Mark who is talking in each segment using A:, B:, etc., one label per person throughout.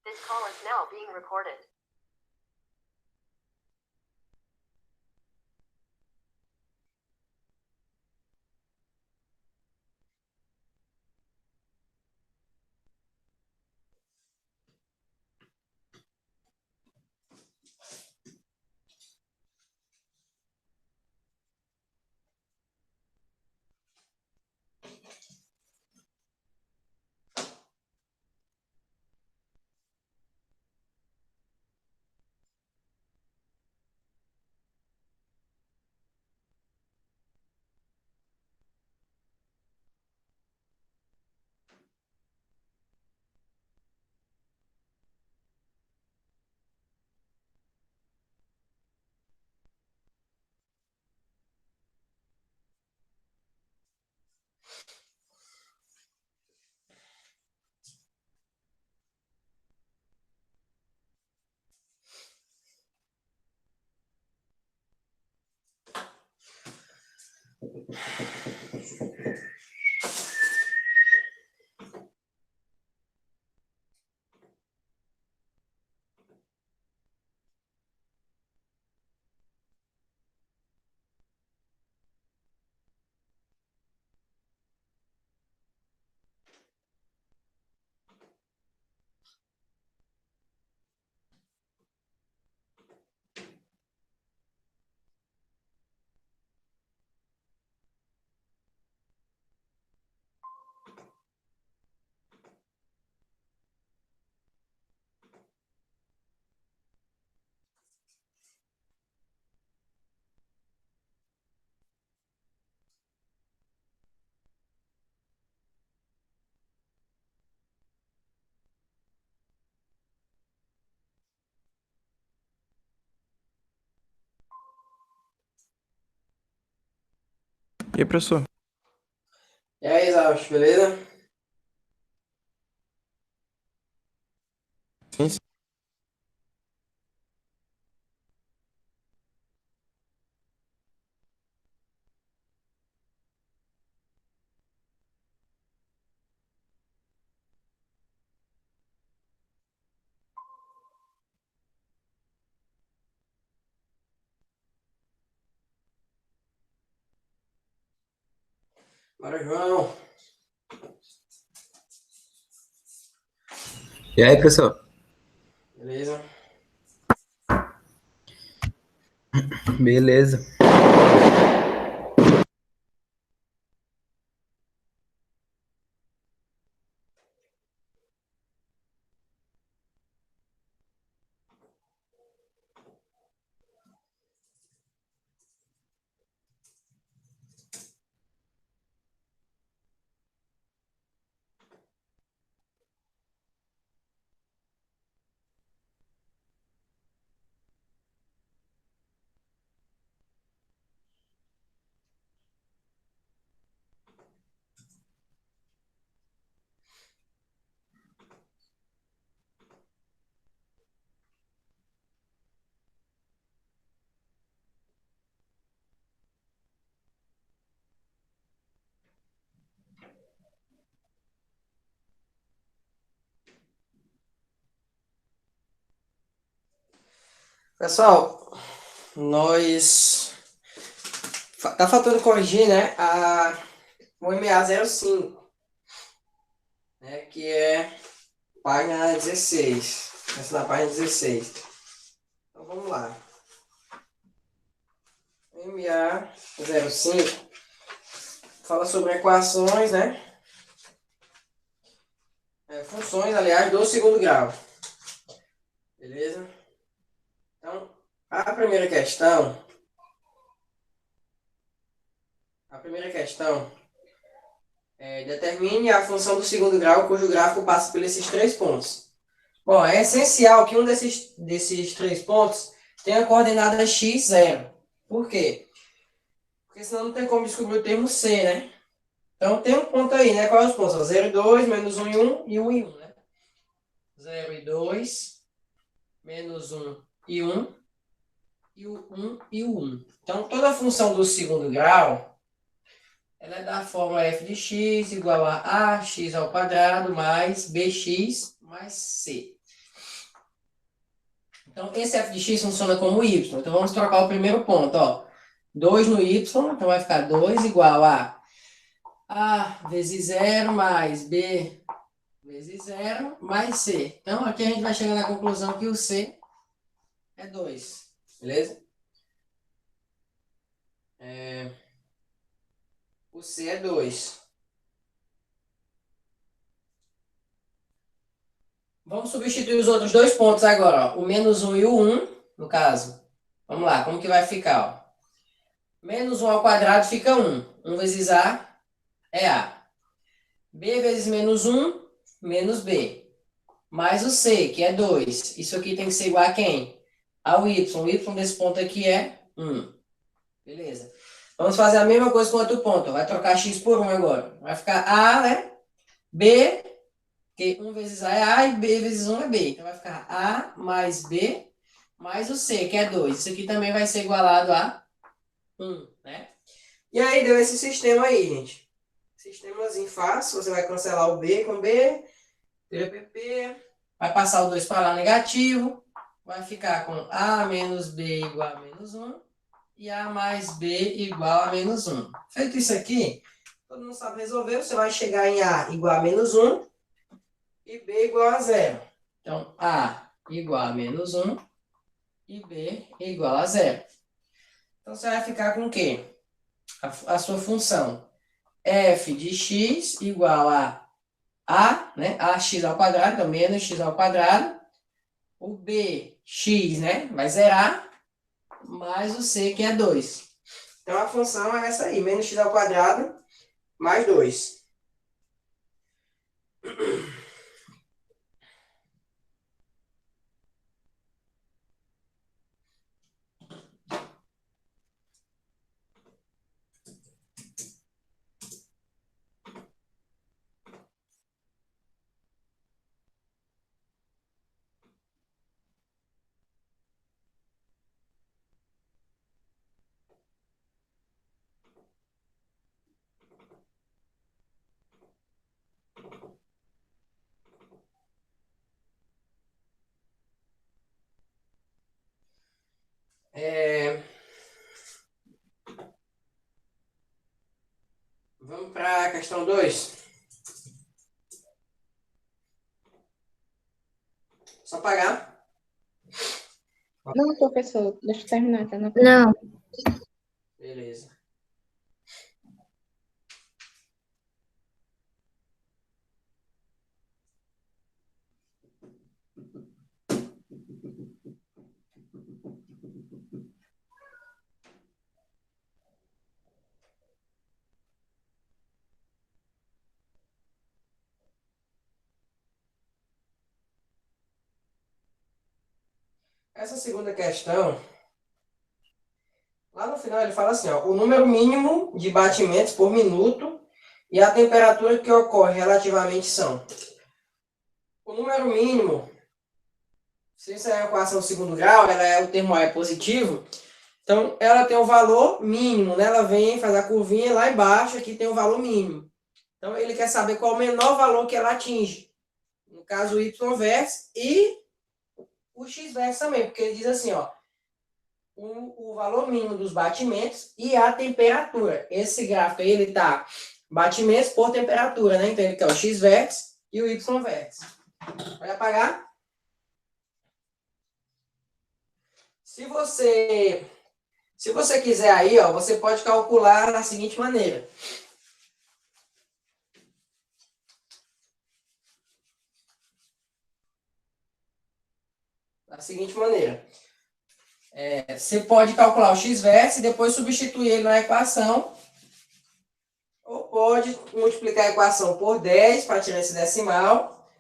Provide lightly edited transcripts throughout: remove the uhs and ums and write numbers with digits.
A: This call is now being recorded.
B: E aí, professor?
C: E aí, Zalch, beleza?
B: Sim, sim.
C: Bora, João.
D: E aí, professor?
C: Beleza?
D: Beleza.
C: Pessoal, nós... Tá faltando corrigir, né? O MA05, né? Que é página 16. Essa é na página 16. Então, vamos lá. MA05 fala sobre equações, né? Funções, aliás, do segundo grau. Beleza? Então, a primeira questão é determine a função do segundo grau cujo gráfico passa por esses três pontos. Bom, é essencial que um desses três pontos tenha a coordenada x, 0. Por quê? Porque senão não tem como descobrir o termo c, né? Então tem um ponto aí, né? Quais os pontos? 0 e 2, menos 1 e 1 e 1 e 1, né? 0 e 2, menos 1 e 1 e o 1 e o 1. Então toda a função do segundo grau ela é da fórmula f de x igual a ax ao quadrado mais bx mais c. Então, esse f de x funciona como y. Então, vamos trocar o primeiro ponto, ó. 2 no y, então vai ficar 2 igual a vezes 0 mais b vezes 0 mais c. Então, aqui a gente vai chegar na conclusão que o c é 2. Beleza? O c é 2. Vamos substituir os outros dois pontos agora, ó. O menos 1 e o 1, no caso. Vamos lá, como que vai ficar, ó? Menos 1 ao quadrado fica 1. 1 vezes a é a. B vezes menos 1, menos b. Mais o c, que é 2. Isso aqui tem que ser igual a quem? Ao y. O y desse ponto aqui é 1. Beleza. Vamos fazer a mesma coisa com outro ponto. Vai trocar x por 1 agora. Vai ficar a, né? B, que 1 vezes a é a e b vezes 1 é b. Então vai ficar a mais b mais o c, que é 2. Isso aqui também vai ser igualado a 1, né? E aí deu esse sistema aí, gente. Sistemazinho fácil. Você vai cancelar o b com b. PP. Vai passar o 2 para lá negativo. Vai ficar com a menos b igual a menos 1. E a mais b igual a menos 1. Feito isso aqui, todo mundo sabe resolver. Você vai chegar em a igual a menos 1 e b igual a 0. Então, a igual a menos 1 e b igual a 0. Então, você vai ficar com o quê? A sua função f de x igual a, né? Ax ao quadrado, então menos x ao quadrado. O bx, né? Vai zerar. Mais o c, que é 2. Então, a função é essa aí, menos x ao quadrado mais 2. Vamos para a questão 2. Só pagar.
B: Não, professor, deixa eu terminar, tá?
D: Não.
C: Beleza. Essa segunda questão, lá no final ele fala assim, ó, o número mínimo de batimentos por minuto e a temperatura que ocorre relativamente são. O número mínimo, se isso é uma equação do segundo grau, o termo A é positivo, então ela tem o valor mínimo, né? Ela vem, faz a curvinha lá embaixo, aqui tem o valor mínimo. Então ele quer saber qual o menor valor que ela atinge. No caso, o y vértice e o x vértice também, porque ele diz assim, ó, o valor mínimo dos batimentos e a temperatura. Esse gráfico aí, ele tá batimentos por temperatura, né? Então ele quer o x vértice e o y vértice. Vai apagar? Se você quiser aí, ó, você pode calcular da seguinte maneira. Da seguinte maneira. Você pode calcular o x vértice e depois substituir ele na equação. Ou pode multiplicar a equação por 10 para tirar esse decimal.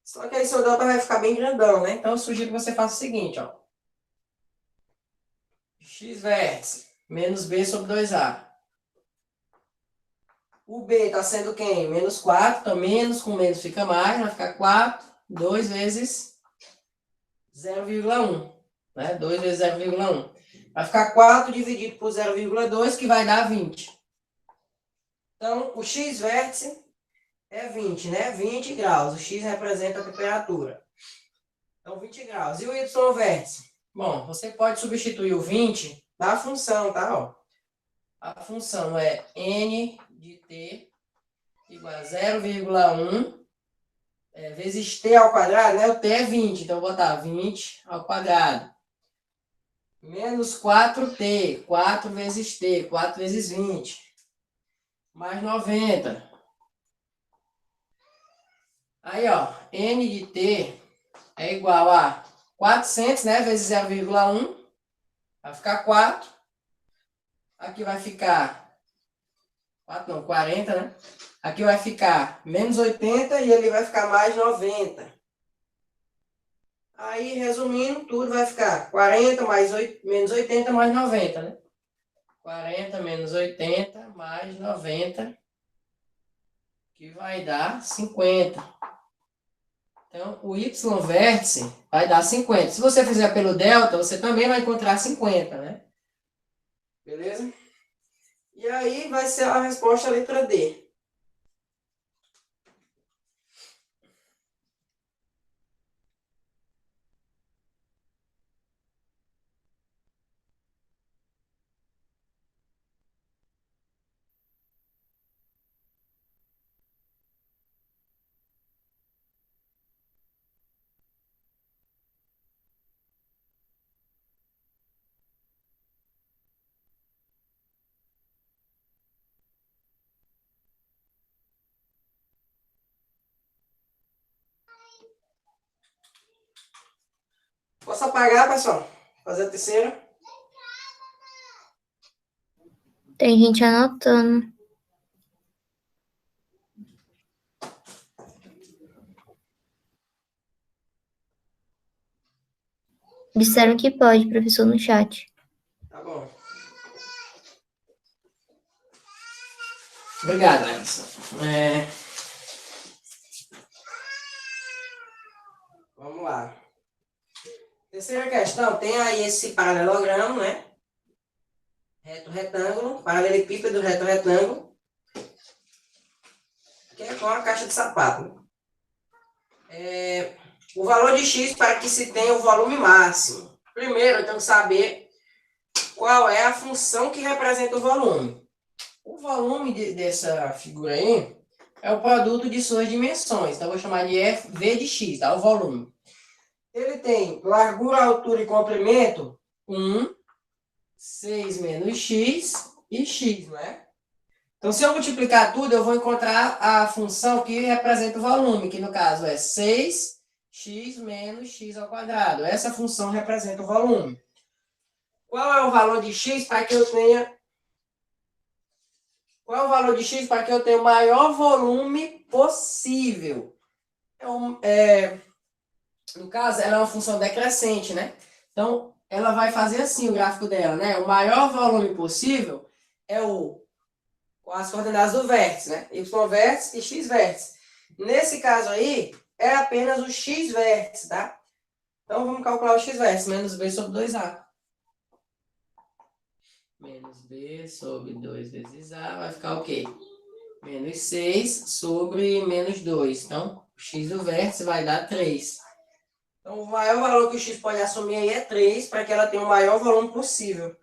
C: Só que aí seu delta vai ficar bem grandão, né? Então eu sugiro que você faça o seguinte, ó. X vértice menos b sobre 2a. O b está sendo quem? Menos 4. Então menos com menos fica mais. Vai ficar 4. 2 vezes 0,1. Né? 2 vezes 0,1. Vai ficar 4 dividido por 0,2, que vai dar 20. Então, o x vértice é 20, né? 20 graus. O x representa a temperatura. Então, 20 graus. E o y vértice? Bom, você pode substituir o 20 da função, tá? Ó. A função é n de t igual a 0,1 vezes t ao quadrado, né? O t é 20, então eu vou botar 20 ao quadrado. Menos 4t, 4 vezes t, 4 vezes 20. Mais 90. Aí, ó, n de t é igual a 400, né? Vezes 0,1. Vai ficar 4. Aqui vai ficar 4 não, 40, né? Aqui vai ficar menos 80 e ali vai ficar mais 90. Aí, resumindo, tudo vai ficar 40 mais 8, menos 80 mais 90, né? 40 menos 80 mais 90, que vai dar 50. Então, o y vértice vai dar 50. Se você fizer pelo delta, você também vai encontrar 50, né? Beleza? E aí vai ser a resposta a letra D. Posso apagar, pessoal? Fazer a terceira?
D: Tem gente anotando. Disseram que pode, professor, no chat.
C: Tá bom. Obrigado, Alisson. Vamos lá. Terceira questão, tem aí esse paralelogramo, né? Reto, retângulo, paralelepípedo, reto, retângulo, que é com a caixa de sapato. O valor de x para que se tenha o volume máximo. Primeiro, eu tenho que saber qual é a função que representa o volume. O volume dessa figura aí é o produto de suas dimensões. Então, eu vou chamar de V de x, tá? O volume. Ele tem largura, altura e comprimento, 1, 6 menos x e x, não é? Então, se eu multiplicar tudo, eu vou encontrar a função que representa o volume, que no caso é 6x menos x ao quadrado. Essa função representa o volume. Qual é o valor de x para que eu tenha... Qual é o valor de x para que eu tenha o maior volume possível? No caso, ela é uma função decrescente, né? Então, ela vai fazer assim o gráfico dela, né? O maior volume possível é as coordenadas do vértice, né? Y vértice e x vértice. Nesse caso aí, é apenas o x vértice, tá? Então, vamos calcular o x vértice. Menos b sobre 2a. Menos b sobre 2 vezes a vai ficar o quê? Menos 6 sobre menos 2. Então, o x do vértice vai dar 3. Então, o maior valor que o x pode assumir aí é 3, para que ela tenha o maior volume possível.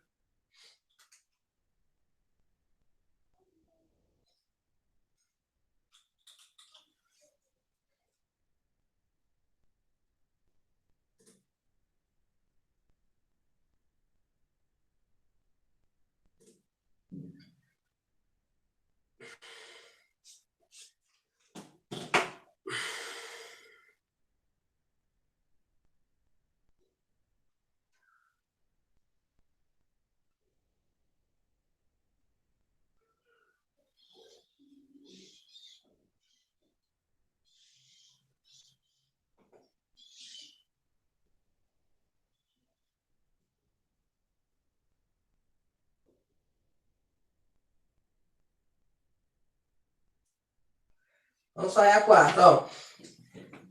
C: Vamos fazer a quarta, ó.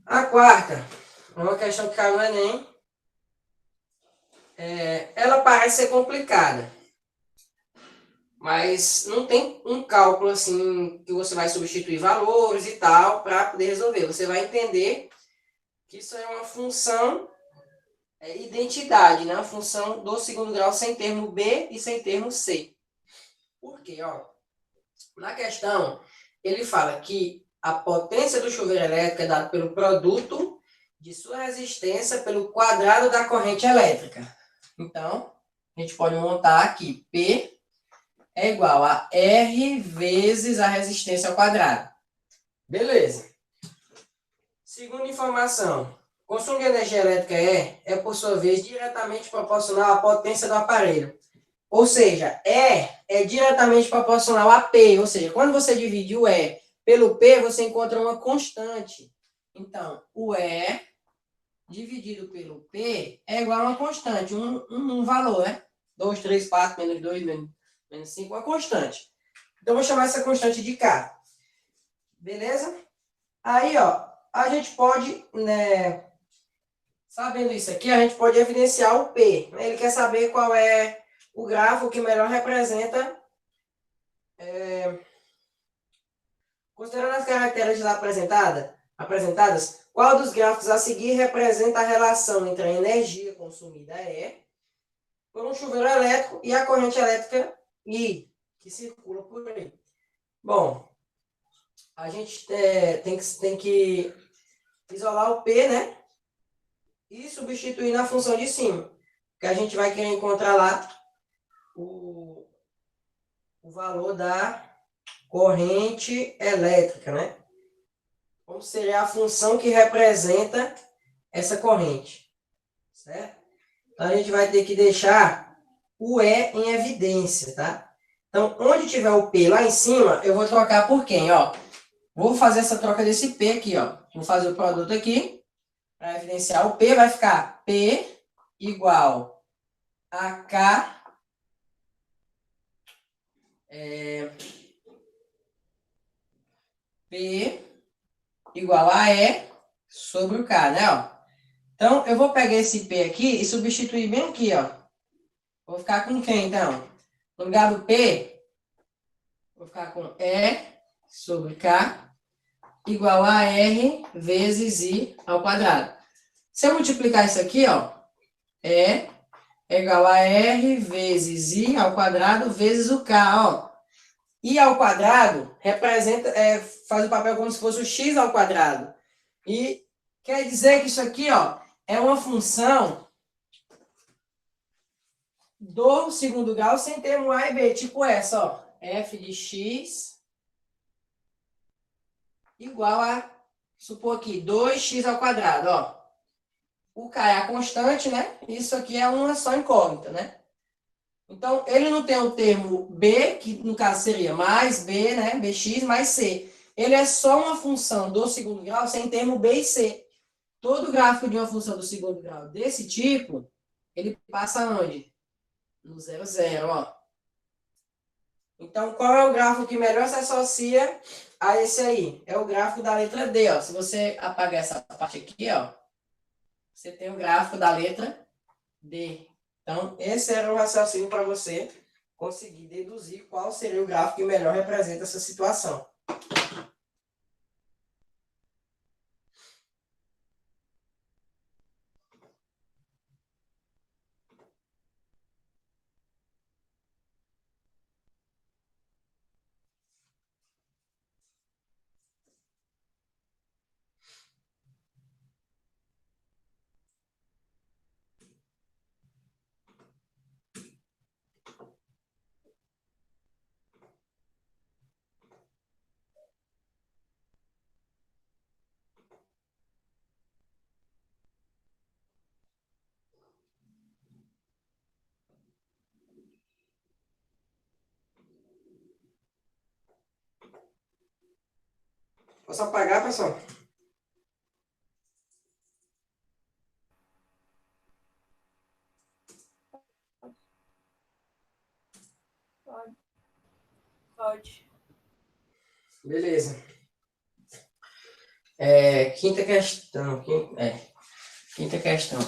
C: A quarta é uma questão que caiu no Enem. Ela parece ser complicada, mas não tem um cálculo assim que você vai substituir valores e tal para poder resolver. Você vai entender que isso é uma função identidade, né? Uma função do segundo grau sem termo B e sem termo C. Por quê? Ó, na questão, ele fala que a potência do chuveiro elétrico é dada pelo produto de sua resistência pelo quadrado da corrente elétrica. Então, a gente pode montar aqui, P é igual a R vezes a resistência ao quadrado. Beleza. Segunda informação. O consumo de energia elétrica por sua vez, diretamente proporcional à potência do aparelho. Ou seja, é diretamente proporcional a P. Ou seja, quando você divide o E pelo P, você encontra uma constante. Então, o E dividido pelo P é igual a uma constante, um valor, né? 2, 3, 4, menos 2, menos 5, uma constante. Então, eu vou chamar essa constante de K. Beleza? Aí, ó, a gente pode, né, sabendo isso aqui, a gente pode evidenciar o P. Ele quer saber qual é o gráfico que melhor representa. Considerando as características apresentadas, qual dos gráficos a seguir representa a relação entre a energia consumida por um chuveiro elétrico e a corrente elétrica I, que circula por aí? Bom, a gente tem que isolar o P, né? E substituir na função de cima. Que a gente vai querer encontrar lá o valor da corrente elétrica, né? Como seria a função que representa essa corrente, certo? Então, a gente vai ter que deixar o E em evidência, tá? Então, onde tiver o P lá em cima, eu vou trocar por quem, ó? Vou fazer essa troca desse P aqui, ó. Vou fazer o produto aqui, para evidenciar o P, vai ficar P igual a K P igual a E sobre o K, né, ó? Então, eu vou pegar esse P aqui e substituir bem aqui, ó. Vou ficar com quem, então? No lugar do P, vou ficar com E sobre K igual a R vezes I ao quadrado. Se eu multiplicar isso aqui, ó, E é igual a R vezes I ao quadrado vezes o K, ó. I ao quadrado representa, faz o papel como se fosse o X ao quadrado. E quer dizer que isso aqui, ó, é uma função do segundo grau sem termo A e B, tipo essa, ó. F de x igual a, supor aqui, 2x ao quadrado, ó. O K é a constante, né? Isso aqui é uma só incógnita, né? Então, ele não tem o termo B, que no caso seria mais B, né? Bx mais C. Ele é só uma função do segundo grau sem termo B e C. Todo gráfico de uma função do segundo grau desse tipo, ele passa onde? No 0, 0, ó. Então, qual é o gráfico que melhor se associa a esse aí? É o gráfico da letra D, ó. Se você apagar essa parte aqui, ó, você tem o gráfico da letra D. Então, esse era o raciocínio para você conseguir deduzir qual seria o gráfico que melhor representa essa situação. Posso apagar, pessoal?
E: Pode.
C: Beleza. Quinta questão. Quinta questão.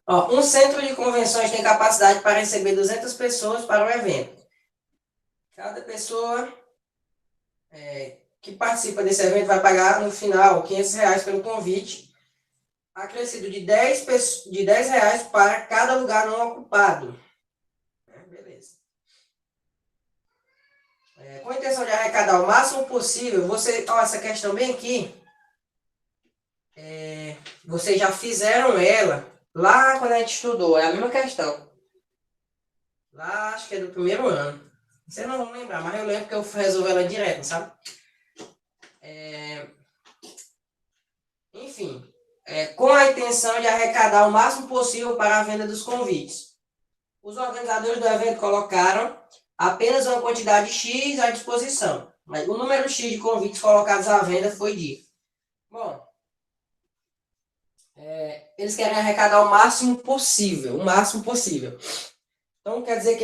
C: Ó, um centro de convenções tem capacidade para receber 200 pessoas para o evento. Cada pessoa que participa desse evento vai pagar, no final, R$ 500 pelo convite, acrescido de 10 reais para cada lugar não ocupado. Beleza. Com a intenção de arrecadar o máximo possível, essa questão bem aqui, vocês já fizeram ela lá quando a gente estudou, é a mesma questão. Lá, acho que é do primeiro ano. Vocês não vão lembrar, mas eu lembro que eu resolvi ela direto, sabe? Enfim, com a intenção de arrecadar o máximo possível para a venda dos convites. Os organizadores do evento colocaram apenas uma quantidade X à disposição, mas o número X de convites colocados à venda foi dito. Bom, eles querem arrecadar o máximo possível, Então, quer dizer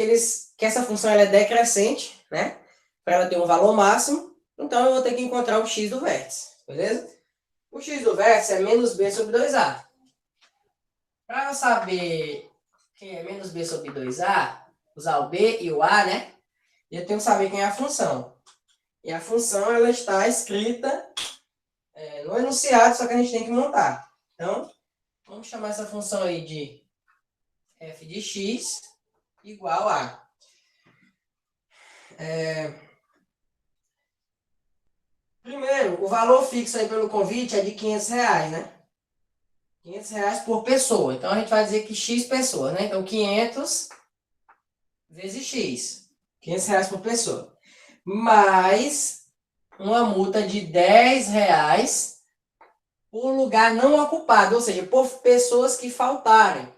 C: que essa função ela é decrescente, né? Para ela ter um valor máximo, então eu vou ter que encontrar o X do vértice, beleza? O X do vértice é menos B sobre 2A. Para eu saber quem é menos B sobre 2A, usar o B e o A, né? Eu tenho que saber quem é a função. E a função, ela está escrita no enunciado, só que a gente tem que montar. Então, vamos chamar essa função aí de f de x igual a... Primeiro, o valor fixo aí pelo convite é de R$ 500, né? R$ 500 por pessoa. Então, a gente vai dizer que x pessoas, né? Então, 500 vezes x. R$ 500 por pessoa. Mais uma multa de R$ 10 por lugar não ocupado, ou seja, por pessoas que faltarem.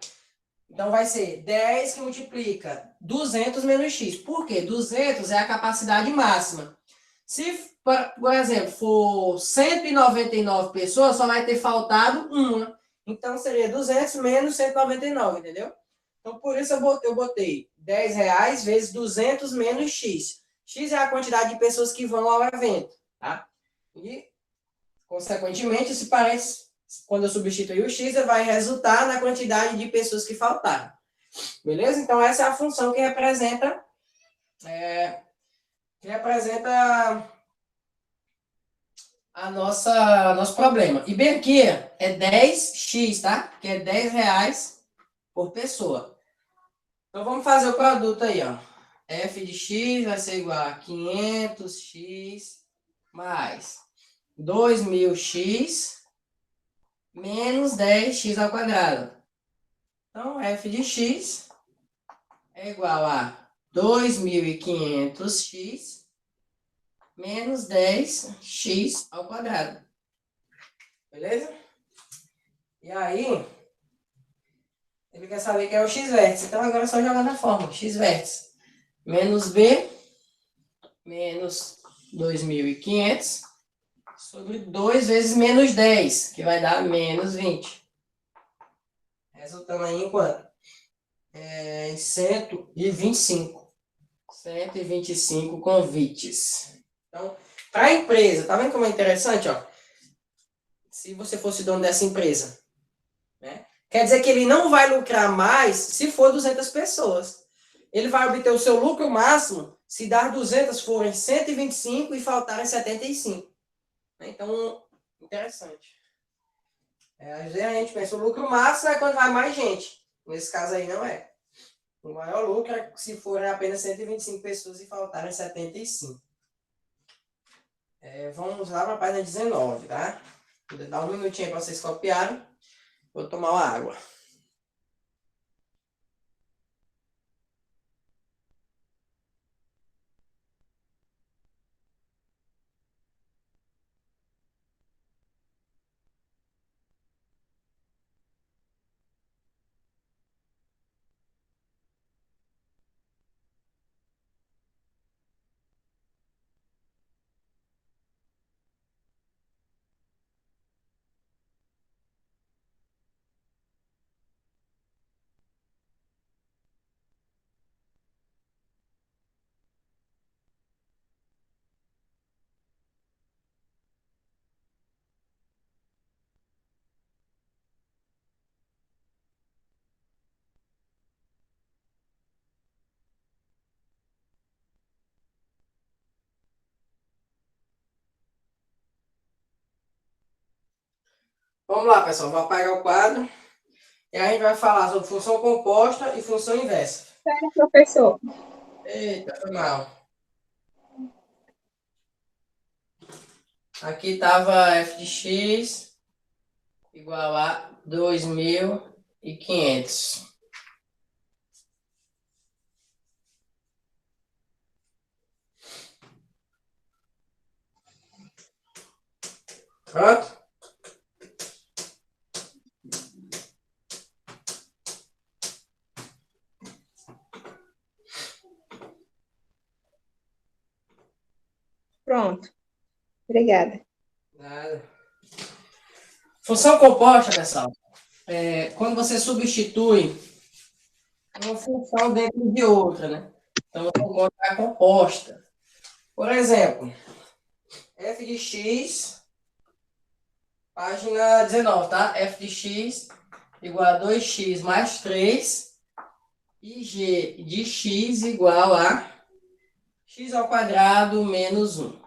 C: Então, vai ser 10 que multiplica 200 menos x. Por quê? 200 é a capacidade máxima. Se, por exemplo, for 199 pessoas, só vai ter faltado uma. Então, seria 200 menos 199, entendeu? Então, por isso eu botei R$ 10 vezes 200 menos x. X é a quantidade de pessoas que vão ao evento, tá? E, consequentemente, esse parênteses, quando eu substituir o x, vai resultar na quantidade de pessoas que faltaram. Beleza? Então, essa é a função que representa nosso problema. E bem aqui é 10x, tá? Que é R$ 10 por pessoa. Então, vamos fazer o produto aí, ó. F de x vai ser igual a 500x mais 2000x menos 10x ao quadrado. Então, f de x é igual a 2500x menos 10x ao quadrado. Beleza? E aí, ele quer saber que é o x-vértice. Então, agora é só jogar na fórmula. X-vértice menos b menos 2500 sobre 2 vezes menos 10, que vai dar menos 20. Resultando aí em quanto? Em 125. 125 convites. Então, para a empresa, tá vendo como é interessante, ó? Se você fosse dono dessa empresa, né? Quer dizer que ele não vai lucrar mais se for 200 pessoas. Ele vai obter o seu lucro máximo se dar 200 forem 125 e faltarem 75. Então, interessante. Às vezes a gente pensa, o lucro máximo é quando vai mais gente. Nesse caso aí não é. O maior lucro é se forem apenas 125 pessoas e faltarem 75. Vamos lá para a página 19, tá? Vou dar um minutinho para vocês copiarem. Vou tomar uma água. Vamos lá, pessoal. Vou apagar o quadro. E a gente vai falar sobre função composta e função inversa.
B: Sério, professor.
C: Eita, foi mal. Aqui estava f de x igual a 2.500. Pronto?
B: Pronto. Obrigada.
C: Nada. Função composta, pessoal, quando você substitui uma função dentro de outra, né? Então, você encontra a composta. Por exemplo, f de x, página 19, tá? F de x igual a 2x mais 3 e g de x igual a x ao quadrado menos 1.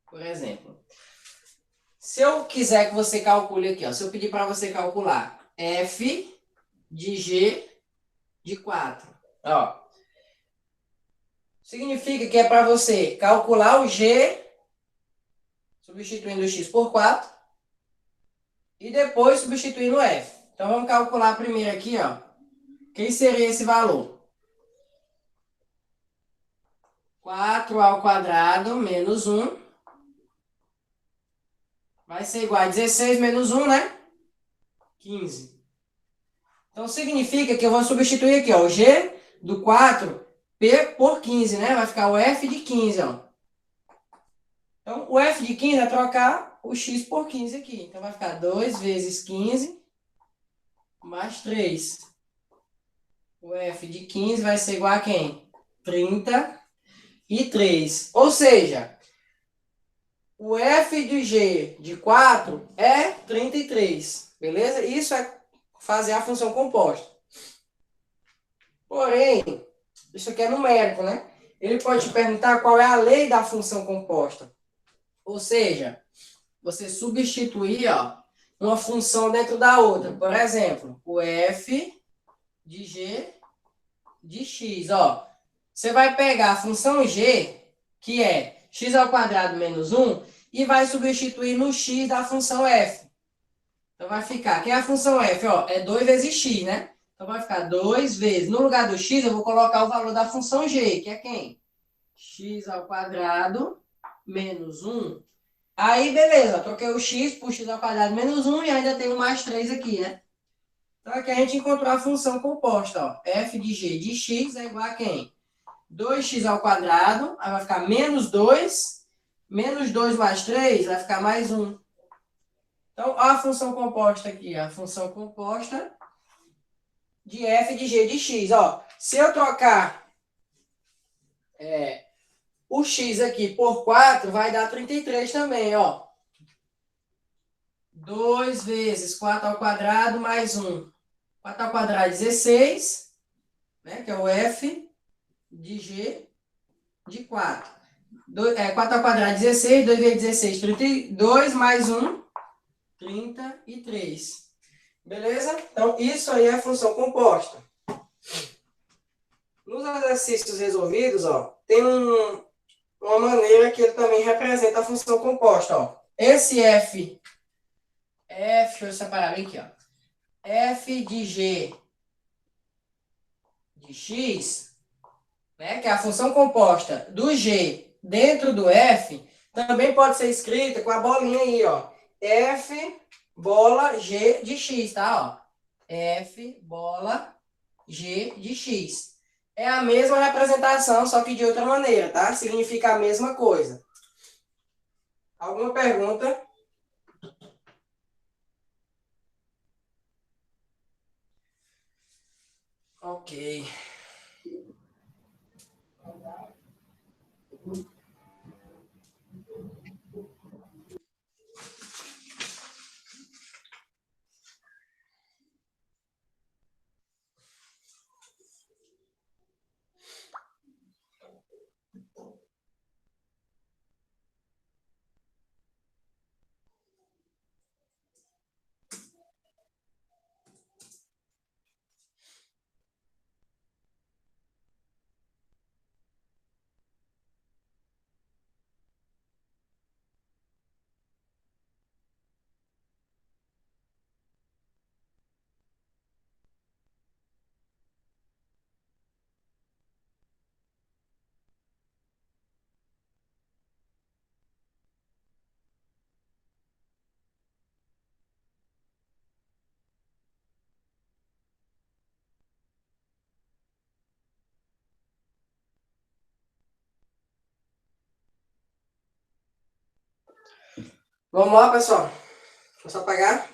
C: Por exemplo. Se eu quiser que você calcule aqui, ó, se eu pedir para você calcular f de g de 4, ó, significa que é para você calcular o g, substituindo o x por 4, e depois substituindo o f. Então, vamos calcular primeiro aqui, ó, quem seria esse valor? 4 ao quadrado menos 1 vai ser igual a 16 menos 1, né? 15. Então, significa que eu vou substituir aqui, ó, o g do 4 por 15, né? Vai ficar o f de 15, ó. Então, o f de 15 é trocar o x por 15 aqui. Então, vai ficar 2 vezes 15 mais 3. O f de 15 vai ser igual a quem? 33. Ou seja, o f de g de 4 é 33. Beleza? Isso é fazer a função composta. Porém, isso aqui é numérico, né? Ele pode te perguntar qual é a lei da função composta. Ou seja, você substituir, ó, uma função dentro da outra. Por exemplo, o f de g de x. Ó, você vai pegar a função g, que é x ao quadrado menos 1, e vai substituir no x da função f. Então vai ficar, que é a função f? Ó, é 2 vezes x, né? Então vai ficar 2 vezes, no lugar do x, eu vou colocar o valor da função g, que é quem? X ao quadrado menos 1. Aí, beleza, troquei o x por x ao quadrado menos 1 e ainda tenho mais 3 aqui, né? Então aqui a gente encontrou a função composta, ó. F de g de x é igual a quem? 2x ao quadrado, aí vai ficar menos 2 mais 3 vai ficar mais 1. Então, ó a função composta aqui, a função composta de f de g de x, ó. Se eu trocar o x aqui por 4, vai dar 33 também, ó. 2 vezes 4 ao quadrado mais 1. 4 ao quadrado, 16, né, que é o f de g de 4. 4 ao quadrado, 16, 2 vezes 16, 32, mais 1, 33. Beleza? Então, isso aí é a função composta. Nos exercícios resolvidos, ó, tem uma maneira que ele também representa a função composta, ó. Esse deixa eu separar bem aqui, ó. F de g de x, né, que é a função composta do g dentro do f, também pode ser escrita com a bolinha aí, ó. F bola g de x, tá? Ó. F bola g de x. É a mesma representação, só que de outra maneira, tá? Significa a mesma coisa. Alguma pergunta? Ok. Vamos lá, pessoal. Posso apagar?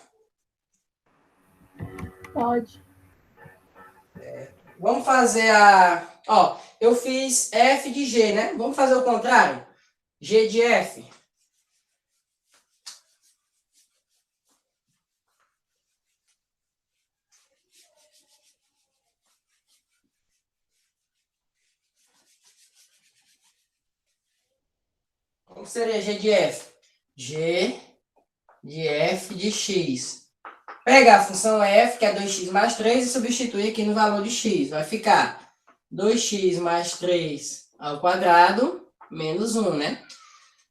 B: Pode.
C: Vamos fazer a... Ó, eu fiz F de G, né? Vamos fazer o contrário? G de F. Como seria G de F? G de F de X. Pega a função F, que é 2x mais 3, e substituir aqui no valor de x. Vai ficar 2x mais 3 ao quadrado, menos 1, né?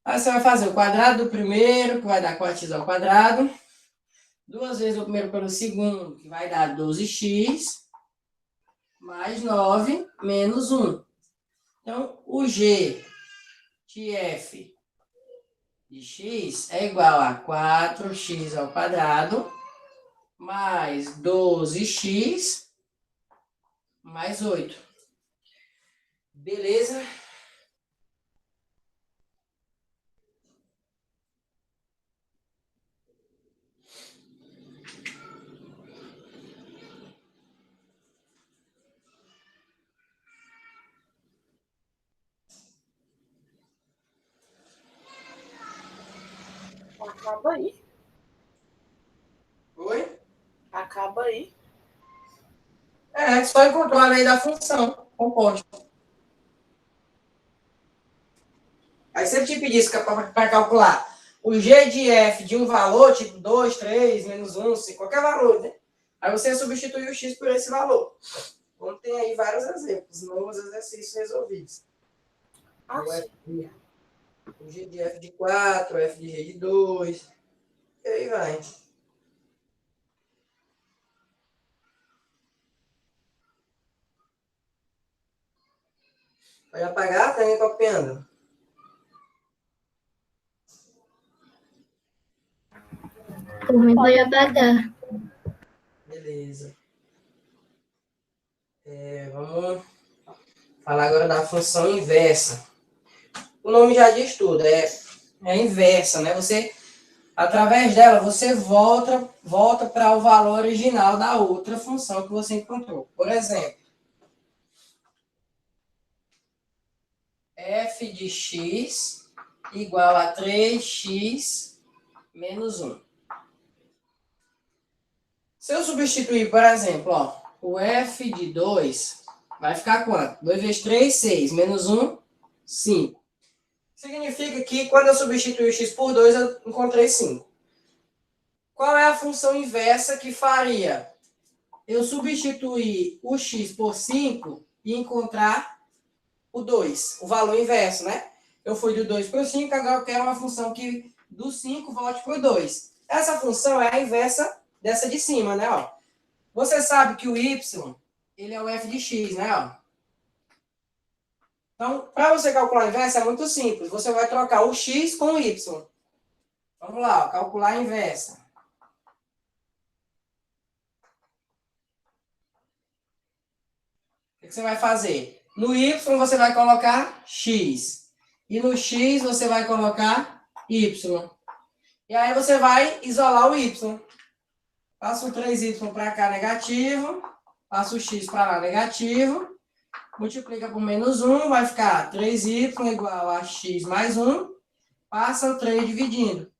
C: Aí você vai fazer o quadrado do primeiro, que vai dar 4x ao quadrado. 2 vezes o primeiro pelo segundo, que vai dar 12x, mais 9, menos 1. Então, o G de F de x é igual a 4x ao quadrado, mais 12x, mais 8. Beleza?
B: Acaba aí.
C: Oi?
B: Acaba aí.
C: É, só encontrou a lei da função composta. Aí se ele te pedisse para calcular o g de f de um valor, tipo 2, 3, menos 1, 5, qualquer valor, né? Aí você substitui o x por esse valor. Vamos ter aí vários exemplos, novos exercícios resolvidos. O g de f de 4, o f de g de 2, e aí vai. Pode apagar, tá aí copiando.
D: Por mim, pode apagar.
C: Beleza. Vamos falar agora da função inversa. O nome já diz tudo, é inversa, né? Você, através dela, você volta para o valor original da outra função que você encontrou. Por exemplo, f de x igual a 3x menos 1. Se eu substituir, por exemplo, ó, o f de 2 vai ficar quanto? 2 vezes 3, 6. Menos 1, 5. Significa que quando eu substituir o x por 2, eu encontrei 5. Qual é a função inversa que faria eu substituir o x por 5 e encontrar o 2? O valor inverso, né? Eu fui do 2 para o 5, agora eu quero uma função que do 5 volte para o 2. Essa função é a inversa dessa de cima, né? Ó. Você sabe que o y, ele é o f de x, né? Ó. Então, para você calcular a inversa é muito simples. Você vai trocar o x com o y. Vamos lá, ó, calcular a inversa. O que você vai fazer? No y você vai colocar x. E no x você vai colocar y. E aí você vai isolar o y. Passa o 3y para cá negativo. Passa o x para lá negativo. Multiplica por menos 1, vai ficar 3y igual a x mais 1. Passa o 3 dividindo.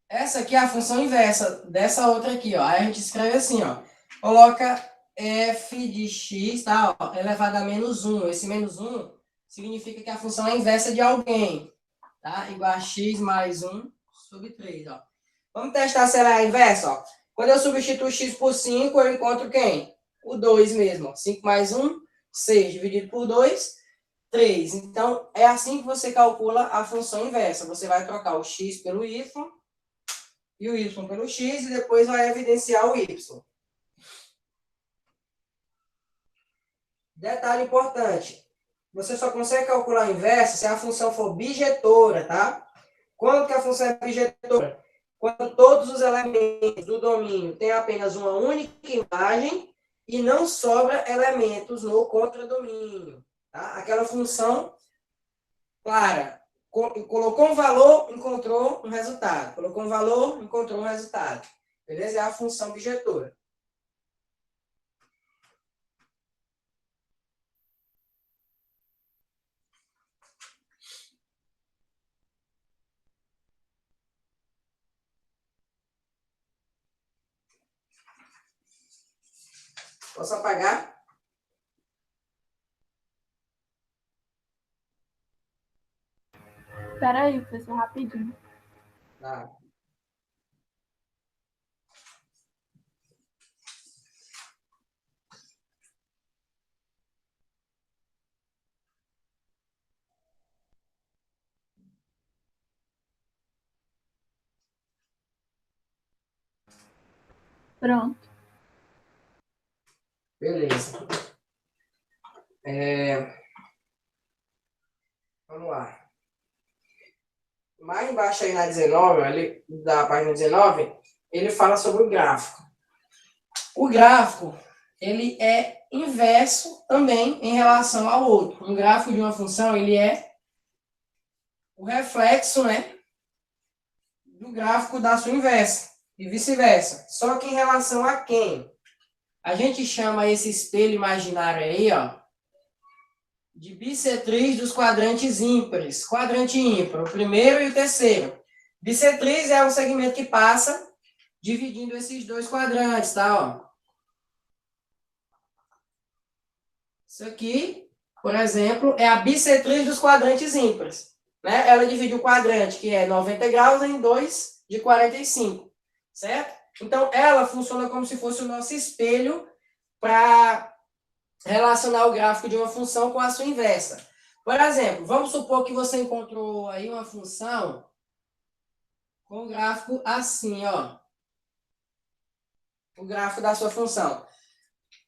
C: Essa aqui é a função inversa dessa outra aqui, ó. Aí a gente escreve assim, ó. Coloca f de x, tá? Ó, elevado a menos 1. Esse menos 1 significa que a função é inversa de alguém, tá? Igual a x mais 1 sobre 3, ó. Vamos testar se ela é a inversa, ó. Quando eu substituo x por 5, eu encontro quem? O 2 mesmo, ó. 5 mais 1, 6 dividido por 2, 3. Então, é assim que você calcula a função inversa. Você vai trocar o x pelo y e o y pelo x, e depois vai evidenciar o y. Detalhe importante. Você só consegue calcular a inversa se a função for bijetora, tá? Quando que a função é bijetora? Quando todos os elementos do domínio têm apenas uma única imagem e não sobra elementos no contradomínio. Tá? Aquela função clara. Colocou um valor, encontrou um resultado. Colocou um valor, encontrou um resultado. Beleza? É a função objetora. Posso apagar?
E: Espera aí, professor, rapidinho.
C: Tá.
E: Pronto.
C: Beleza. Vamos lá. Mais embaixo aí na 19, ali, da página 19, ele fala sobre o gráfico. O gráfico, ele é inverso também em relação ao outro. Um gráfico de uma função, ele é o reflexo, né, do gráfico da sua inversa e vice-versa. Só que em relação a quem? A gente chama esse espelho imaginário aí, ó, de bissetriz dos quadrantes ímpares. Quadrante ímpar, o primeiro e o terceiro. Bissetriz é o segmento que passa dividindo esses dois quadrantes, tá? Ó. Isso aqui, por exemplo, é a bissetriz dos quadrantes ímpares. Né? Ela divide o quadrante, que é 90 graus, em 2 de 45. Certo? Então, ela funciona como se fosse o nosso espelho para relacionar o gráfico de uma função com a sua inversa. Por exemplo, vamos supor que você encontrou aí uma função com o gráfico assim, ó. O gráfico da sua função,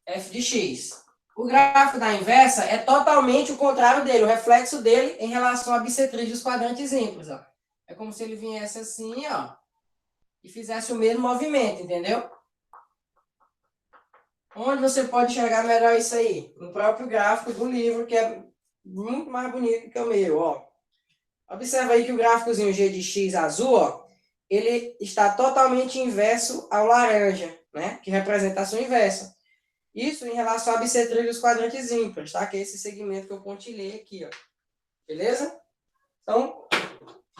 C: f de x. O gráfico da inversa é totalmente o contrário dele, o reflexo dele em relação à bissetriz dos quadrantes ímpares, ó. É como se ele viesse assim, ó, e fizesse o mesmo movimento, entendeu? Onde você pode enxergar melhor isso aí? No próprio gráfico do livro, que é muito mais bonito que o meu, ó. Observa aí que o gráficozinho g de x azul, ó, ele está totalmente inverso ao laranja, né? Que representa a sua inversa. Isso em relação à bissetriz dos quadrantes ímpares, tá? Que é esse segmento que eu pontilhei aqui, ó. Beleza? Então,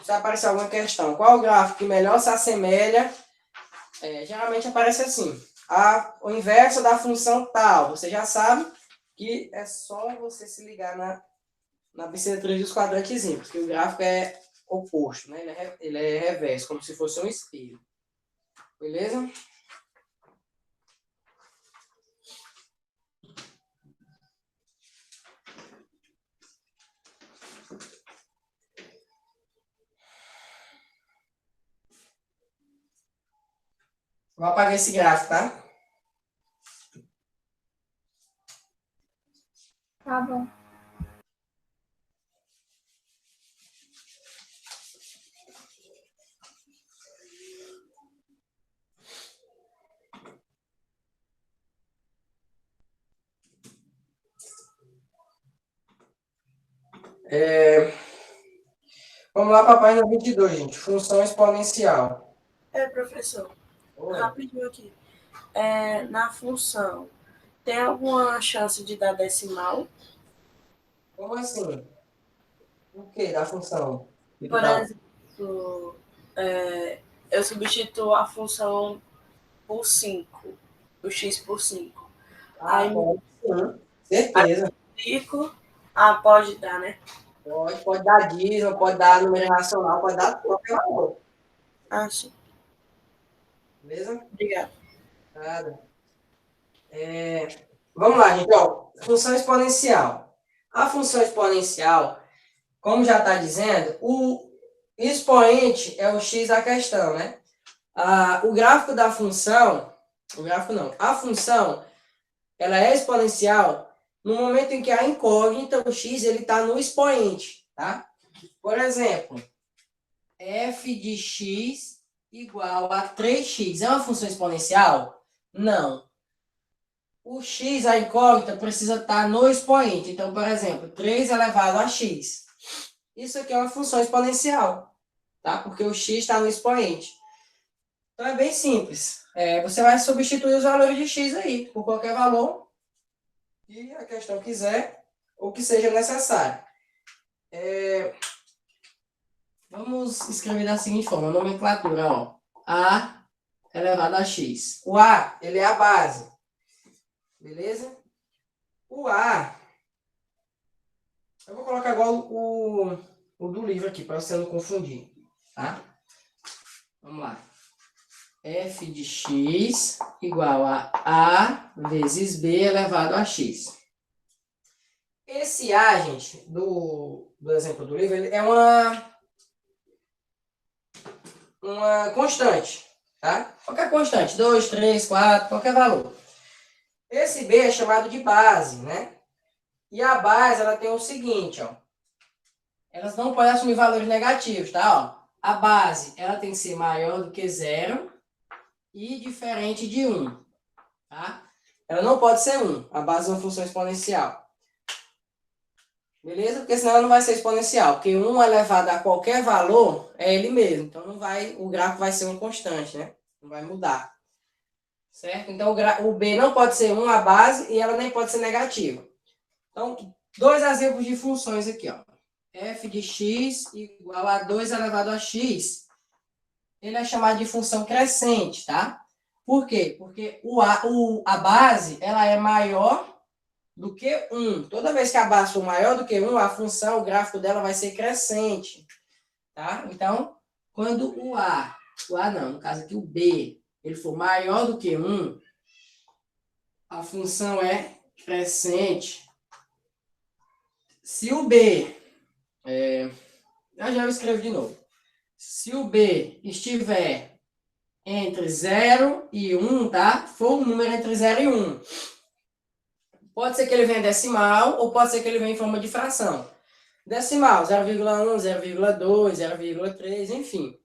C: se aparecer alguma questão, qual o gráfico que melhor se assemelha? Geralmente aparece assim. O inverso da função tal. Você já sabe que é só você se ligar na bissetriz dos quadrantes ímpares, que o gráfico é oposto, né? Ele é reverso, como se fosse um espelho. Beleza? Vou apagar esse gráfico, tá?
E: Tá bom.
C: Vamos lá para a página 22, gente. Função exponencial.
F: Professor,
C: Oi.
F: rapidinho aqui. Na função, tem alguma chance de dar decimal?
C: Como assim? O que da função?
F: Por exemplo, eu substituo a função por 5, o x por 5. Aí
C: Pode sim. Certeza.
F: multiplico. Pode dar, né?
C: Pode dar dízimo, pode dar número racional, pode dar qualquer valor.
F: Sim.
C: Beleza?
F: Obrigada.
C: Nada. Vamos lá, gente. Ó, função exponencial. A função exponencial, como já está dizendo, o expoente é o x da questão, né? O gráfico da função, a função, ela é exponencial no momento em que a incógnita, o x, ele está no expoente, tá? Por exemplo, f de x igual a 3x. É uma função exponencial? Não. o x, a incógnita, precisa estar no expoente. Então, por exemplo, 3 elevado a x. Isso aqui é uma função exponencial, tá? Porque o x está no expoente. Então, é bem simples. Você vai substituir os valores de x aí, por qualquer valor que a questão quiser ou que seja necessário. Vamos escrever da seguinte forma, nomenclatura, ó. A elevado a x. O A, ele é a base. Beleza? O A, eu vou colocar igual o do livro aqui, para você não confundir, tá? Vamos lá. F de x igual a vezes b elevado a x. Esse A, gente, do exemplo do livro, ele é uma constante, tá? Qualquer constante, 2, 3, 4, qualquer valor. Esse B é chamado de base, né? E a base, ela tem o seguinte, ó. Elas não podem assumir valores negativos, tá? Ó, a base, ela tem que ser maior do que 0 e diferente de 1, tá? Ela não pode ser 1. A base é uma função exponencial. Beleza? Porque senão ela não vai ser exponencial. Porque 1 elevado a qualquer valor é ele mesmo. Então o gráfico vai ser uma constante, né? Não vai mudar. Certo? Então o B não pode ser 1 a base e ela nem pode ser negativa. Então, 2 exemplos de funções aqui, ó. F de x igual a 2 elevado a x. Ele é chamado de função crescente, tá? Por quê? Porque a base, ela é maior do que 1. Toda vez que a base for maior do que 1, a função, o gráfico dela vai ser crescente, tá? Então, quando no caso aqui o B, ele for maior do que 1, a função é crescente. Se o B, já eu escrevo de novo. Se o B estiver entre 0 e 1, tá? For um número entre 0 e 1. Pode ser que ele venha decimal ou pode ser que ele venha em forma de fração. Decimal, 0,1, 0,2, 0,3, enfim.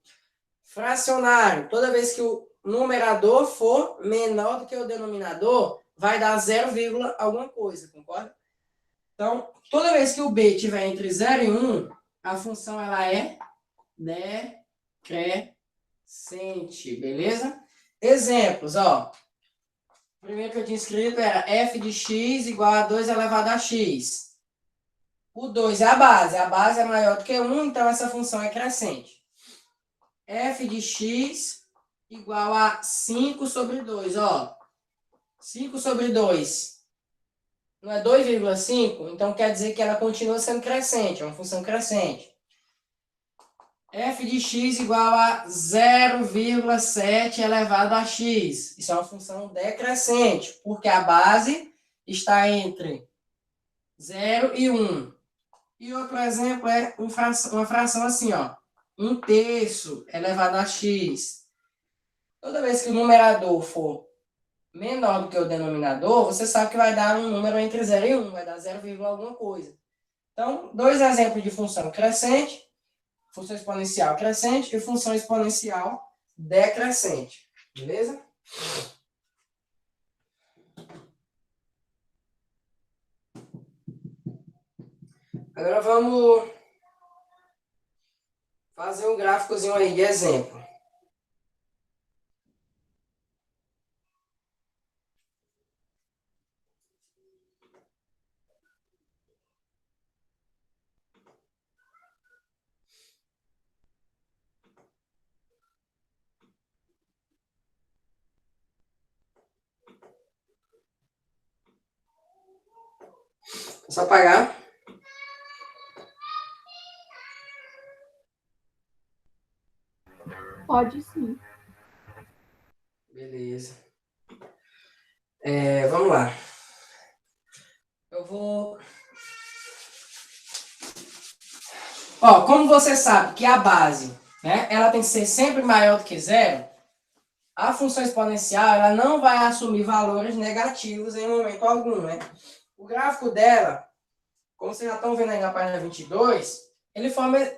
C: Fracionário, toda vez que o numerador for menor do que o denominador, vai dar 0, alguma coisa, concorda? Então, toda vez que o B estiver entre 0 e 1, a função ela é decrescente, beleza? Exemplos, ó. O primeiro que eu tinha escrito era f de x igual a 2 elevado a x. O 2 é a base é maior do que 1, então essa função é crescente. F de x igual a 5 sobre 2, ó. 5 sobre 2 não é 2,5? Então quer dizer que ela continua sendo crescente, é uma função crescente. F de x igual a 0,7 elevado a x. Isso é uma função decrescente, porque a base está entre 0 e 1. E outro exemplo é uma fração assim, ó. 1/3 elevado a x. Toda vez que o numerador for menor do que o denominador, você sabe que vai dar um número entre 0 e 1, vai dar 0, alguma coisa. Então, 2 exemplos de função crescente, função exponencial crescente e função exponencial decrescente. Beleza? Agora vamos fazer um gráficozinho aí de exemplo. É só apagar.
E: Pode sim.
C: Beleza. Vamos lá. Eu vou... Ó, como você sabe que a base, né, ela tem que ser sempre maior do que 0, a função exponencial ela não vai assumir valores negativos em momento algum, né? O gráfico dela, como vocês já estão vendo aí na página 22, ele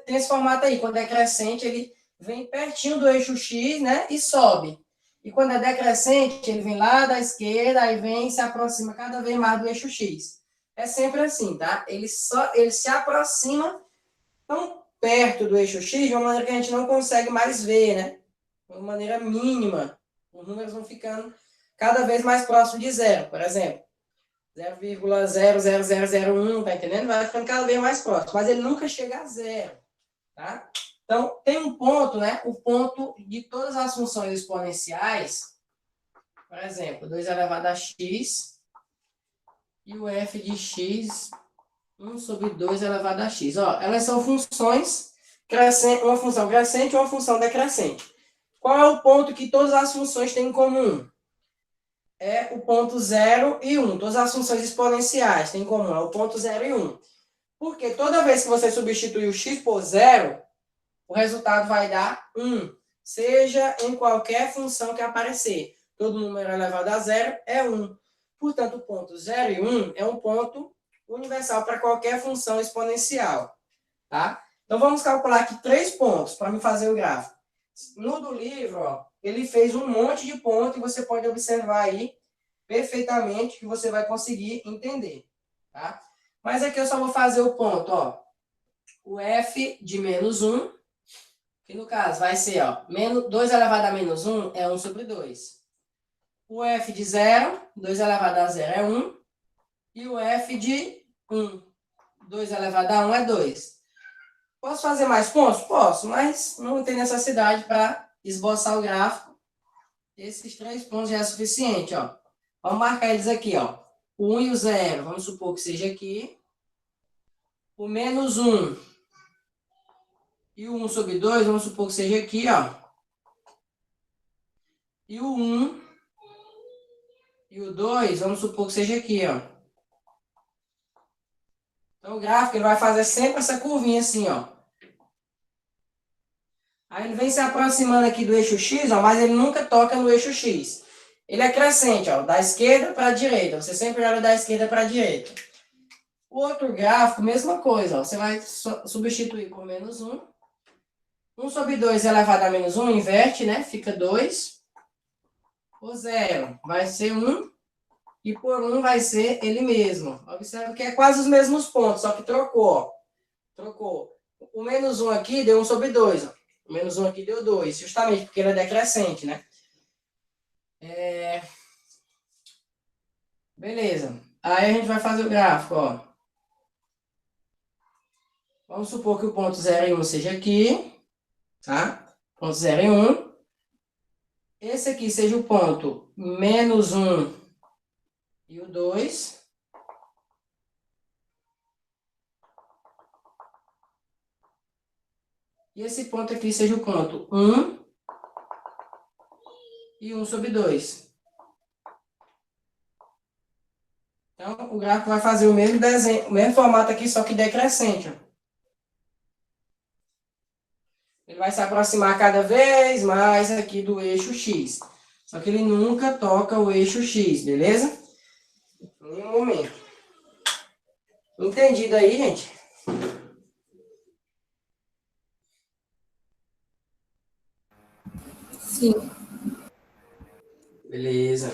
C: tem esse formato aí. Quando é crescente, ele vem pertinho do eixo X, né, e sobe. E quando é decrescente, ele vem lá da esquerda, aí vem e se aproxima cada vez mais do eixo X. É sempre assim, tá? Ele se aproxima tão perto do eixo X de uma maneira que a gente não consegue mais ver, né? De uma maneira mínima. Os números vão ficando cada vez mais próximos de zero. Por exemplo, 0,00001, tá entendendo? Vai ficando cada vez mais próximo. Mas ele nunca chega a zero, tá? Então, tem um ponto, né? O ponto de todas as funções exponenciais, por exemplo, 2 elevado a x e o f de x, 1 sobre 2 elevado a x. Ó, elas são funções crescentes, uma função crescente e uma função decrescente. Qual é o ponto que todas as funções têm em comum? É o ponto 0 e 1. Todas as funções exponenciais têm em comum, é o ponto 0 e 1. Porque toda vez que você substituir o x por 0, o resultado vai dar 1. Seja em qualquer função que aparecer. Todo número elevado a 0 é 1. Portanto, o ponto 0 e 1 é um ponto universal para qualquer função exponencial. Tá? Então, vamos calcular aqui 3 pontos para me fazer o gráfico. No do livro, ó, ele fez um monte de pontos e você pode observar aí perfeitamente que você vai conseguir entender. Tá? Mas aqui eu só vou fazer o ponto, ó. O f de menos 1, que no caso vai ser, ó, 2 elevado a menos 1 é 1 sobre 2. O f de 0, 2 elevado a 0 é 1. E o f de 1, 2 elevado a 1 é 2. Posso fazer mais pontos? Posso, mas não tem necessidade para esboçar o gráfico. Esses 3 pontos já é suficiente, ó. Vamos marcar eles aqui, ó. O 1 e o 0, vamos supor que seja aqui. O menos 1 e o 1 sobre 2, vamos supor que seja aqui, ó. E o 1 e o 2, vamos supor que seja aqui, ó. Então, o gráfico ele vai fazer sempre essa curvinha assim, ó. Aí ele vem se aproximando aqui do eixo X, ó, mas ele nunca toca no eixo X. Ele é crescente, ó, da esquerda para a direita. Você sempre olha da esquerda para a direita. O outro gráfico, mesma coisa, ó. Você vai substituir por menos 1. 1 sobre 2 elevado a menos 1, inverte, né? Fica 2. O 0 vai ser 1. E por 1 vai ser ele mesmo. Observe que é quase os mesmos pontos, só que trocou, ó. Trocou. O menos 1 aqui deu 1 sobre 2, ó. O menos 1 aqui deu 2, justamente porque ele é decrescente, né? Beleza. Aí a gente vai fazer o gráfico, ó. Vamos supor que o ponto 0 e 1 seja aqui, tá? Ponto 0 e 1. Esse aqui seja o ponto menos 1 e o 2. E esse ponto aqui seja o ponto 1 e 1 sobre 2. Então, o gráfico vai fazer o mesmo desenho, o mesmo formato aqui, só que decrescente, ó. Ele vai se aproximar cada vez mais aqui do eixo X. Só que ele nunca toca o eixo X, beleza? Em nenhum momento. Entendido aí, gente?
D: Sim.
C: Beleza.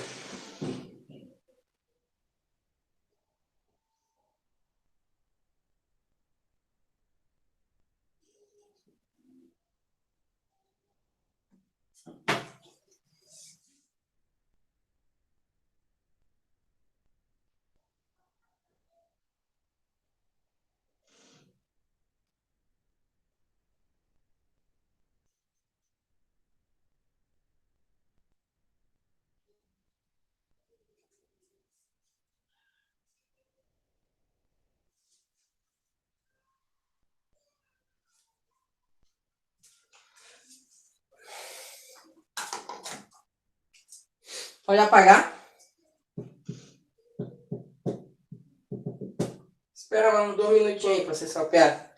C: Pode apagar. Espera uns 2 minutinhos aí para você salpear.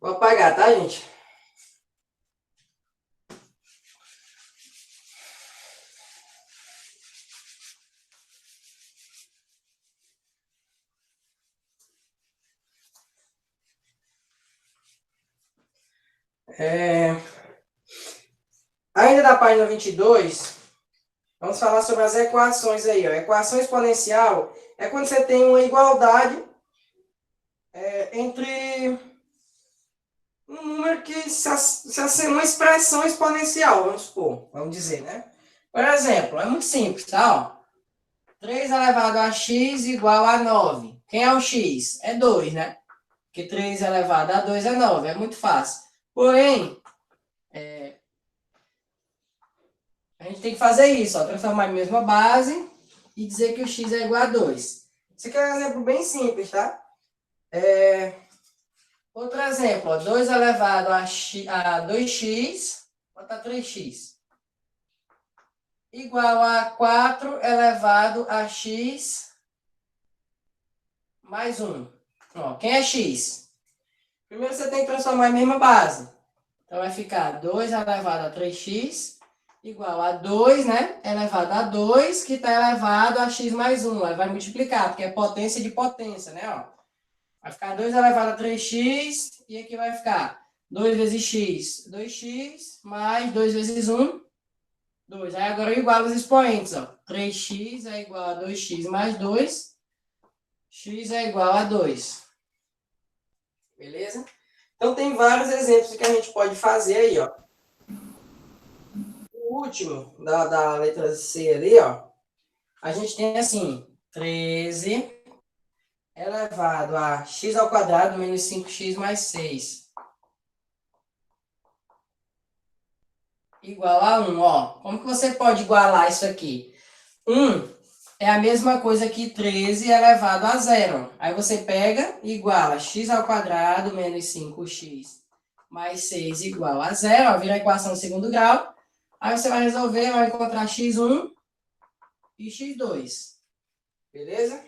C: Vou apagar, tá, gente? Ainda da página 22, vamos falar sobre as equações aí, ó. Equação exponencial é quando você tem uma igualdade entre um número que uma expressão exponencial, vamos supor, vamos dizer, né? Por exemplo, é muito simples, tá? Ó, 3 elevado a x igual a 9. Quem é o x? É 2, né? Porque 3 elevado a 2 é 9, é muito fácil. Porém, a gente tem que fazer isso, ó, transformar em mesma base e dizer que o x é igual a 2. Isso aqui é um exemplo bem simples, tá? Outro exemplo, ó, 2 elevado a 2x, botar 3x, igual a 4 elevado a x mais 1. Ó, quem é x? Primeiro você tem que transformar em mesma base. Então vai ficar 2 elevado a 3x igual a 2, né? Elevado a 2, que está elevado a x mais 1. Aí vai multiplicar, porque é potência de potência, né? Ó. Vai ficar 2 elevado a 3x, e aqui vai ficar 2 vezes x, 2x, mais 2 vezes 1, 2. Aí agora eu igualo os expoentes, ó. 3x é igual a 2x mais 2, x é igual a 2. Beleza? Então tem vários exemplos que a gente pode fazer aí, ó. O último, da letra C ali, ó, a gente tem assim, 13 elevado a x ao quadrado menos 5x mais 6. Igual a 1, ó. Como que você pode igualar isso aqui? 1 é a mesma coisa que 13 elevado a 0. Aí você pega e iguala x ao quadrado menos 5x mais 6 igual a 0. Ó, vira a equação de segundo grau. Aí você vai resolver, vai encontrar x1 e x2. Beleza?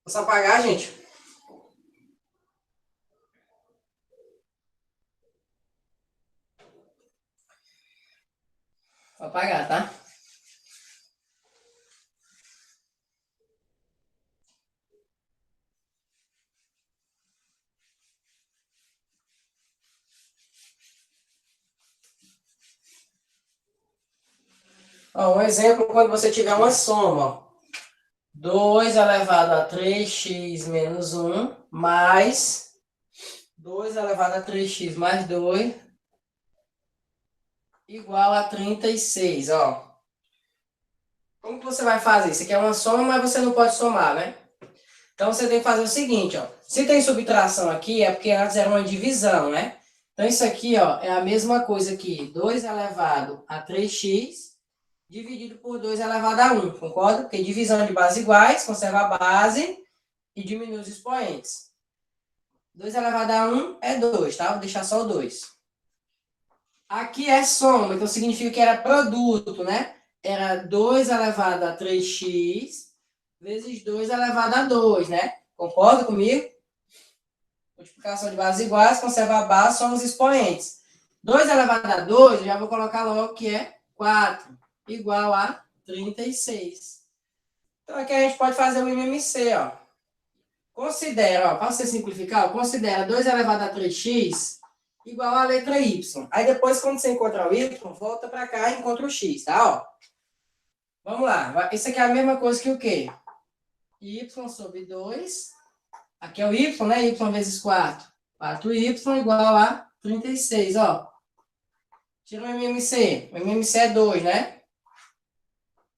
C: Posso apagar, gente? Vou apagar, tá? Ó, um exemplo, quando você tiver uma soma, ó. 2 elevado a 3x menos 1, mais 2 elevado a 3x mais 2, igual a 36, ó. Como que você vai fazer? Isso aqui é uma soma, mas você não pode somar, né? Então, você tem que fazer o seguinte, ó. Se tem subtração aqui, é porque antes era uma divisão, né? Então, isso aqui, ó, é a mesma coisa que 2 elevado a 3x dividido por 2 elevado a 1, concorda? Porque divisão de bases iguais, conserva a base e diminui os expoentes. 2 elevado a 1 é 2, tá? Vou deixar só o 2. Aqui é soma, então significa que era produto, né? Era 2 elevado a 3x vezes 2 elevado a 2, né? Concorda comigo? Multiplicação de bases iguais, conserva a base, são os expoentes. 2 elevado a 2, eu já vou colocar logo que é 4, igual a 36. Então, aqui a gente pode fazer o MMC, ó. Considera, ó, para você simplificar, considera 2 elevado a 3x igual a letra y. Aí depois, quando você encontrar o y, volta para cá e encontra o x, tá? Ó. Vamos lá. Isso aqui é a mesma coisa que o quê? Y sobre 2. Aqui é o y, né? Y vezes 4. 4y igual a 36, ó. Tira o MMC. O MMC é 2, né?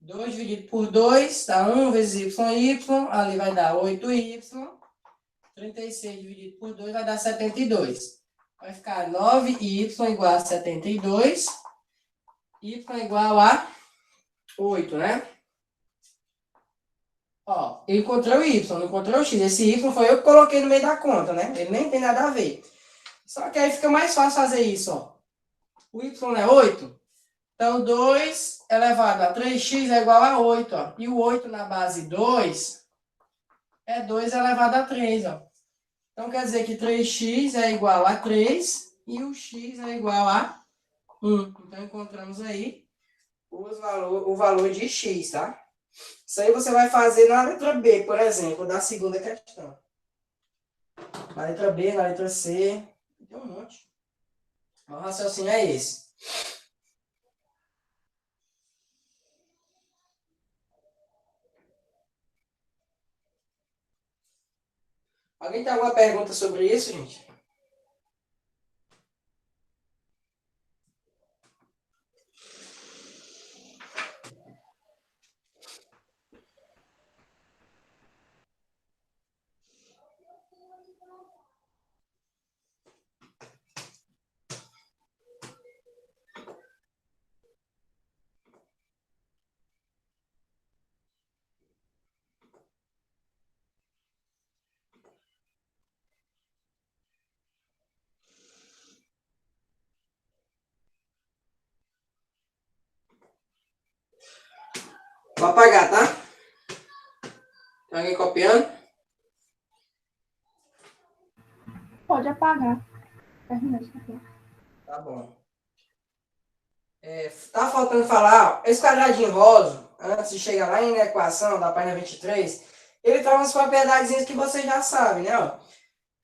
C: 2 dividido por 2 dá 1 vezes y. Ali vai dar 8y. 36 dividido por 2 vai dar 72. Vai ficar 9y igual a 72. Y igual a 8, né? Ó, eu encontrei o y, não encontrei o x. Esse y foi eu que coloquei no meio da conta, né? Ele nem tem nada a ver. Só que aí fica mais fácil fazer isso, ó. O y é 8. Então, 2 elevado a 3x é igual a 8, ó. E o 8 na base 2 é 2 elevado a 3, ó. Então, quer dizer que 3x é igual a 3 e o x é igual a 1. Então, encontramos aí o valor de x, tá? Isso aí você vai fazer na letra B, por exemplo, da segunda questão. Na letra B, na letra C, tem um monte. O raciocínio é esse. Alguém tem alguma pergunta sobre isso, gente? Vou apagar, tá? Tem alguém copiando?
E: Pode apagar. Termina isso aqui.
C: Tá bom. Tá faltando falar, ó, esse quadradinho rosa, antes de chegar lá na equação da página 23, ele traz umas propriedades que você já sabe, né? Ó.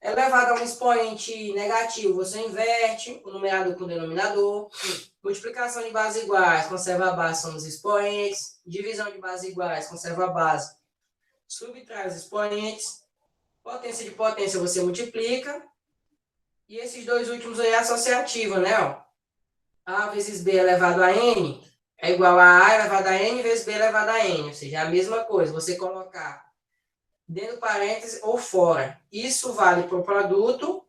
C: Elevado a um expoente negativo, você inverte o numerador com o denominador. Multiplicação de bases iguais, conserva a base, são os expoentes. Divisão de bases iguais, conserva a base, subtrai os expoentes. Potência de potência você multiplica. E esses dois últimos aí é associativa, né? Ó. A vezes B elevado a N é igual a A elevado a N vezes B elevado a N. Ou seja, é a mesma coisa. Você colocar dentro do parênteses ou fora. Isso vale para o produto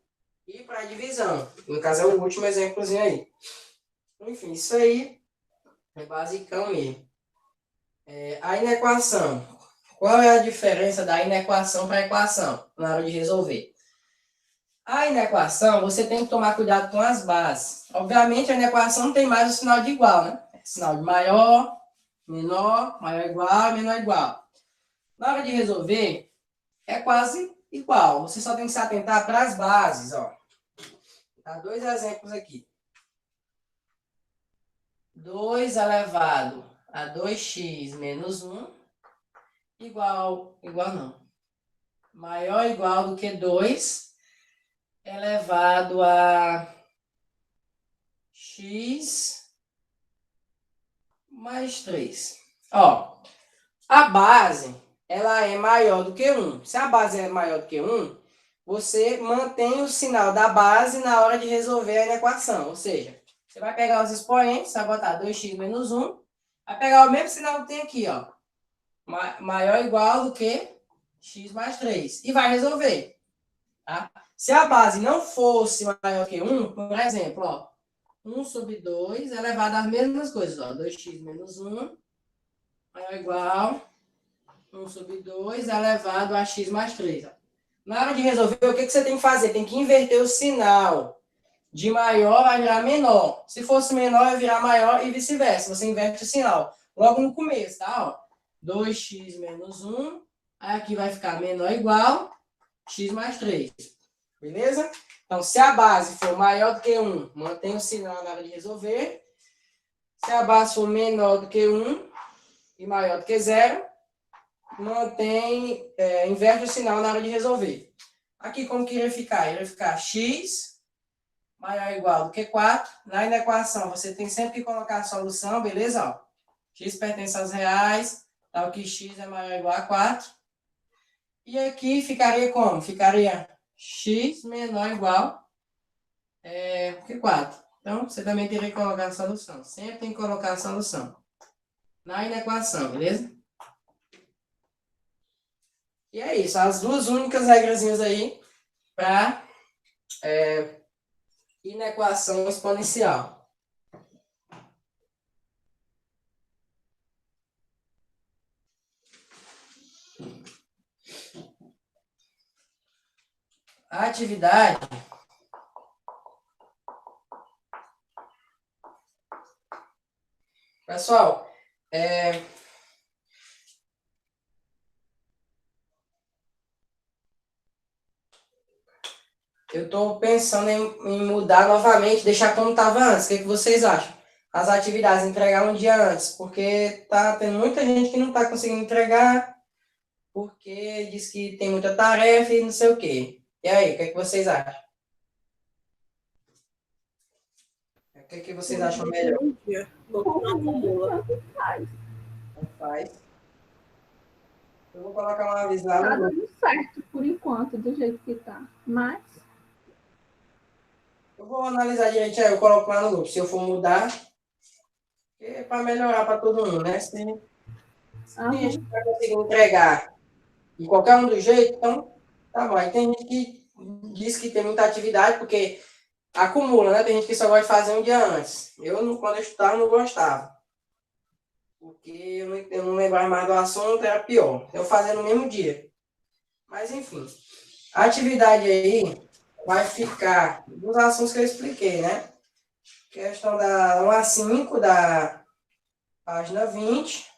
C: e para a divisão. No caso, é o último exemplozinho aí. Enfim, isso aí é basicão mesmo. A inequação. Qual é a diferença da inequação para a equação na hora de resolver? A inequação, você tem que tomar cuidado com as bases. Obviamente, a inequação não tem mais o sinal de igual, né? Sinal de maior, menor, maior igual, menor igual. Na hora de resolver, é quase igual. Você só tem que se atentar para as bases, ó. Dá 2 exemplos aqui. 2 elevado a 2x menos 1 igual não. Maior ou igual do que 2 elevado a x mais 3. Ó, a base, ela é maior do que 1. Se a base é maior do que 1, você mantém o sinal da base na hora de resolver a equação. Ou seja, você vai pegar os expoentes, vai botar 2x menos 1, vai pegar o mesmo sinal que tem aqui, ó. Maior ou igual do que x mais 3. E vai resolver. Tá? Se a base não fosse maior que 1, por exemplo, ó, 1 sobre 2 elevado às mesmas coisas, ó, 2x menos 1 maior ou igual 1 sobre 2 elevado a x mais 3. Ó. Na hora de resolver, o que você tem que fazer? Tem que inverter o sinal. De maior vai virar menor. Se fosse menor, vai virar maior e vice-versa. Você inverte o sinal. Logo no começo, tá? Ó, 2x menos 1. Aí aqui vai ficar menor ou igual. x mais 3. Beleza? Então, se a base for maior do que 1, mantém o sinal na hora de resolver. Se a base for menor do que 1 e maior do que 0, inverte o sinal na hora de resolver. Aqui, como que iria ficar? Iria ficar x maior ou igual do que 4. Na equação, você tem sempre que colocar a solução, beleza? Ó, x pertence aos reais, tal que x é maior ou igual a 4. E aqui ficaria como? Ficaria x menor ou igual que 4. Então, você também teria que colocar a solução. Sempre tem que colocar a solução na equação, beleza? E é isso. As duas únicas regrazinhas aí para inequação exponencial. A atividade pessoal, eu estou pensando em mudar novamente, deixar como estava antes. O que vocês acham? As atividades, entregar um dia antes, porque tá tendo muita gente que não está conseguindo entregar, porque diz que tem muita tarefa e não sei o quê. E aí, o que vocês acham? O que vocês acham melhor?
F: Não acumula.
C: Faz. Eu vou colocar uma avisada.
E: Tá dando certo por enquanto, do jeito que tá. Mas
C: Eu vou analisar direitinho, aí eu coloco lá no grupo. Se eu for mudar, é para melhorar para todo mundo, né? Se a gente vai conseguir entregar de qualquer um do jeito, então tá bom. Aí tem gente que diz que tem muita atividade, porque acumula, né? Tem gente que só gosta de fazer um dia antes. Eu, quando eu estudava, não gostava. Porque eu não lembrava mais do assunto, era pior. Eu fazia no mesmo dia. Mas, enfim. A atividade aí vai ficar dos assuntos que eu expliquei, né? Questão da 1 a 5, da página 20.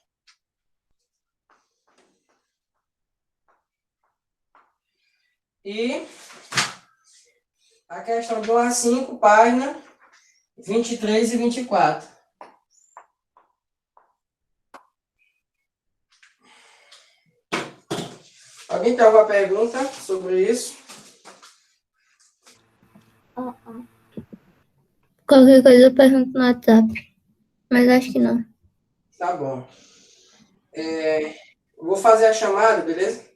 C: E a questão de 1 a 5, página 23 e 24. Alguém tem alguma pergunta sobre isso?
D: Qualquer coisa eu pergunto no WhatsApp. Mas acho que não.
C: Tá bom. Eu vou fazer a chamada, beleza?